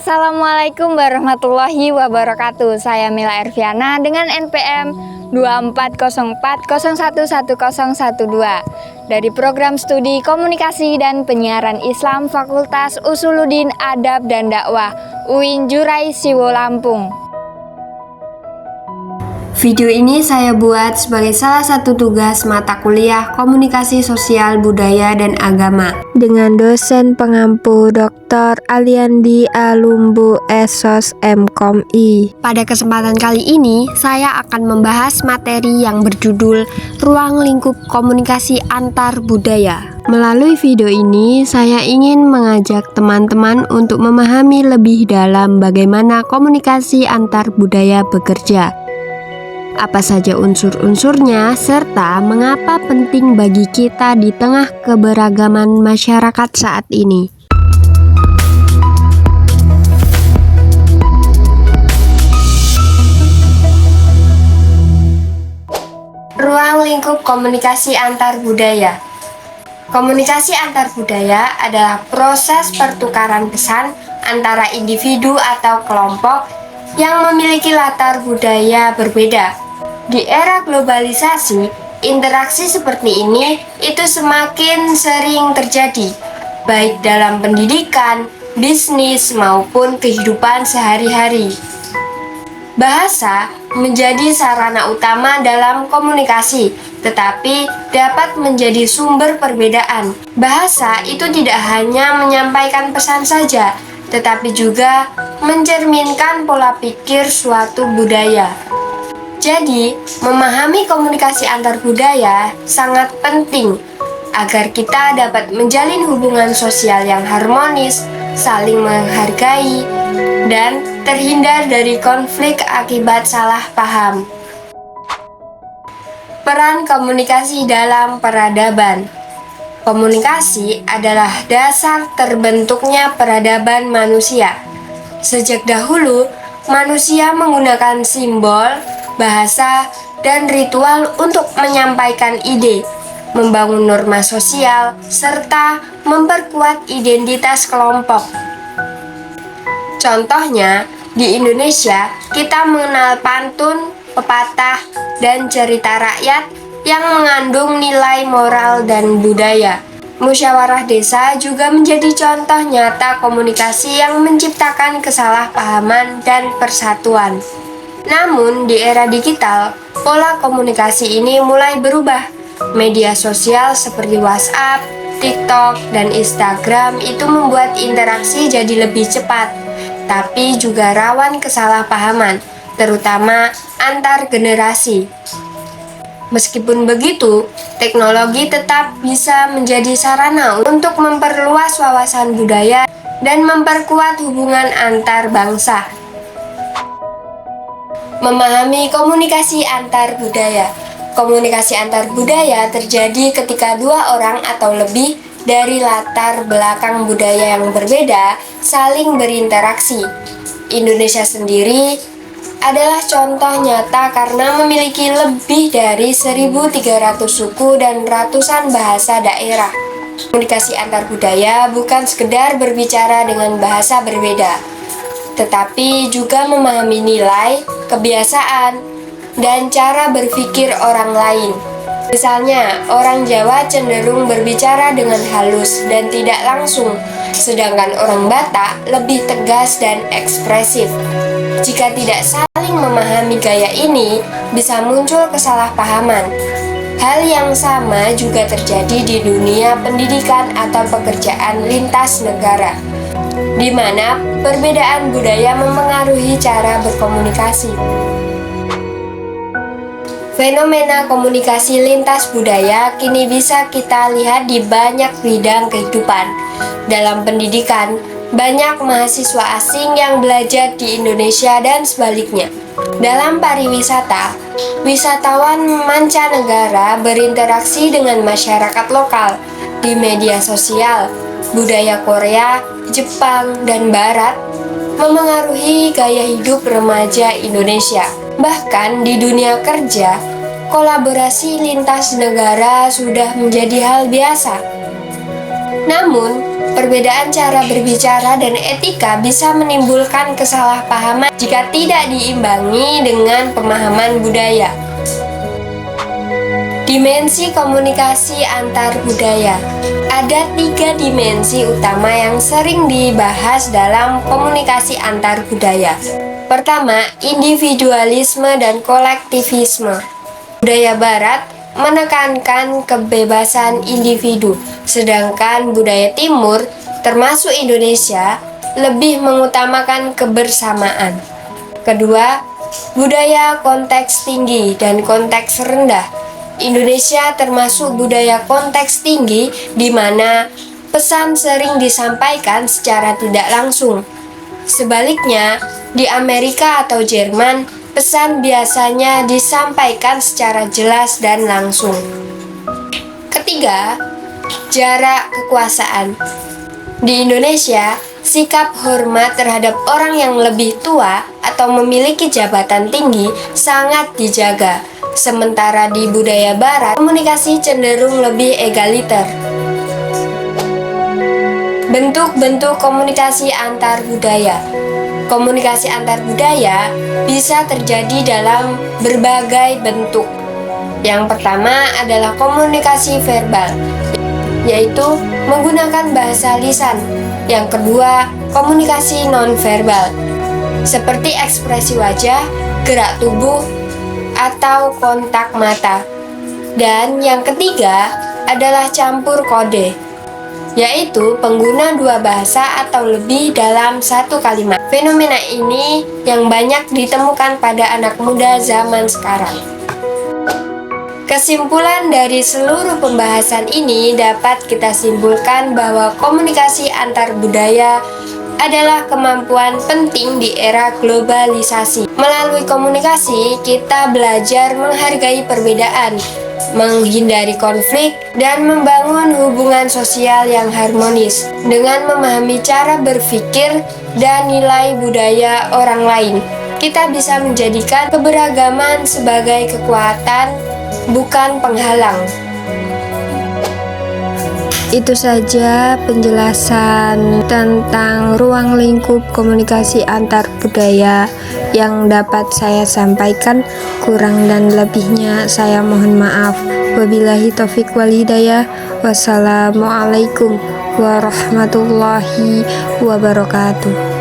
Assalamualaikum warahmatullahi wabarakatuh. Saya Mila Erviana dengan NPM 2404011012 dari Program Studi Komunikasi dan Penyiaran Islam Fakultas Usuluddin Adab dan Dakwah UIN Jurai Siwo Lampung. Video ini saya buat sebagai salah satu tugas mata kuliah Komunikasi Sosial Budaya dan Agama dengan dosen pengampu Dr. Aliandi Alumbu Esos MKomI. Pada kesempatan kali ini, saya akan membahas materi yang berjudul Ruang Lingkup Komunikasi Antar Budaya. Melalui video ini, saya ingin mengajak teman-teman untuk memahami lebih dalam bagaimana komunikasi antar budaya bekerja. Apa saja unsur-unsurnya, serta mengapa penting bagi kita di tengah keberagaman masyarakat saat ini. Ruang lingkup komunikasi antar budaya. Komunikasi antar budaya adalah proses pertukaran pesan antara individu atau kelompok yang memiliki latar budaya berbeda. Di era globalisasi, interaksi seperti ini itu semakin sering terjadi, baik dalam pendidikan, bisnis, maupun kehidupan sehari-hari. Bahasa menjadi sarana utama dalam komunikasi, tetapi dapat menjadi sumber perbedaan. Bahasa itu tidak hanya menyampaikan pesan saja, tetapi juga mencerminkan pola pikir suatu budaya. Jadi, memahami komunikasi antar budaya sangat penting agar kita dapat menjalin hubungan sosial yang harmonis, saling menghargai, dan terhindar dari konflik akibat salah paham. Peran komunikasi dalam peradaban. Komunikasi adalah dasar terbentuknya peradaban manusia. Sejak dahulu, manusia menggunakan simbol, bahasa, dan ritual untuk menyampaikan ide, membangun norma sosial, serta memperkuat identitas kelompok. Contohnya, di Indonesia, kita mengenal pantun, pepatah, dan cerita rakyat yang mengandung nilai moral dan budaya. Musyawarah desa juga menjadi contoh nyata komunikasi yang menciptakan kesalahpahaman dan persatuan. Namun, di era digital, pola komunikasi ini mulai berubah. Media sosial seperti WhatsApp, TikTok, dan Instagram itu membuat interaksi jadi lebih cepat, tapi juga rawan kesalahpahaman, terutama antar generasi. Meskipun begitu, teknologi tetap bisa menjadi sarana untuk memperluas wawasan budaya dan memperkuat hubungan antar bangsa. Memahami komunikasi antar budaya. Komunikasi antar budaya terjadi ketika dua orang atau lebih dari latar belakang budaya yang berbeda saling berinteraksi. Indonesia sendiri adalah contoh nyata karena memiliki lebih dari 1.300 suku dan ratusan bahasa daerah. Komunikasi antar budaya bukan sekedar berbicara dengan bahasa berbeda, tetapi juga memahami nilai, kebiasaan, dan cara berpikir orang lain. Misalnya, orang Jawa cenderung berbicara dengan halus dan tidak langsung, sedangkan orang Batak lebih tegas dan ekspresif. Jika tidak saling memahami gaya ini, bisa muncul kesalahpahaman. Hal yang sama juga terjadi di dunia pendidikan atau pekerjaan lintas negara, di mana perbedaan budaya memengaruhi cara berkomunikasi. Fenomena komunikasi lintas budaya kini bisa kita lihat di banyak bidang kehidupan. Dalam pendidikan, banyak mahasiswa asing yang belajar di Indonesia dan sebaliknya. Dalam pariwisata, wisatawan mancanegara berinteraksi dengan masyarakat lokal. Di media sosial, budaya Korea, Jepang, dan Barat memengaruhi gaya hidup remaja Indonesia. Bahkan di dunia kerja, kolaborasi lintas negara sudah menjadi hal biasa. Namun, Perbedaan cara berbicara dan etika bisa menimbulkan kesalahpahaman jika tidak diimbangi dengan pemahaman budaya. Dimensi komunikasi antar budaya. Ada 3 dimensi utama yang sering dibahas dalam komunikasi antar budaya. Pertama, individualisme dan kolektivisme. Budaya Barat menekankan kebebasan individu, sedangkan budaya Timur, termasuk Indonesia, lebih mengutamakan kebersamaan. Kedua, budaya konteks tinggi dan konteks rendah. Indonesia termasuk budaya konteks tinggi di mana pesan sering disampaikan secara tidak langsung. Sebaliknya, di Amerika atau Jerman, pesan biasanya disampaikan secara jelas dan langsung. Ketiga, jarak kekuasaan. Di Indonesia, sikap hormat terhadap orang yang lebih tua atau memiliki jabatan tinggi sangat dijaga. Sementara di budaya Barat, komunikasi cenderung lebih egaliter. Bentuk-bentuk komunikasi antar budaya. Komunikasi antar budaya bisa terjadi dalam berbagai bentuk. Yang pertama adalah komunikasi verbal, yaitu menggunakan bahasa lisan. Yang kedua, komunikasi nonverbal, seperti ekspresi wajah, gerak tubuh, atau kontak mata. Dan yang ketiga adalah campur kode, yaitu pengguna 2 bahasa atau lebih dalam satu kalimat. Fenomena ini yang banyak ditemukan pada anak muda zaman sekarang. Kesimpulan dari seluruh pembahasan ini dapat kita simpulkan bahwa komunikasi antar budaya adalah kemampuan penting di era globalisasi. Melalui komunikasi, kita belajar menghargai perbedaan, menghindari konflik, dan membangun hubungan sosial yang harmonis dengan memahami cara berpikir dan nilai budaya orang lain. Kita bisa menjadikan keberagaman sebagai kekuatan, bukan penghalang. Itu saja penjelasan tentang ruang lingkup komunikasi antar budaya yang dapat saya sampaikan. Kurang dan lebihnya saya mohon maaf. Wabillahi taufiq wal hidayah. Wassalamualaikum warahmatullahi wabarakatuh.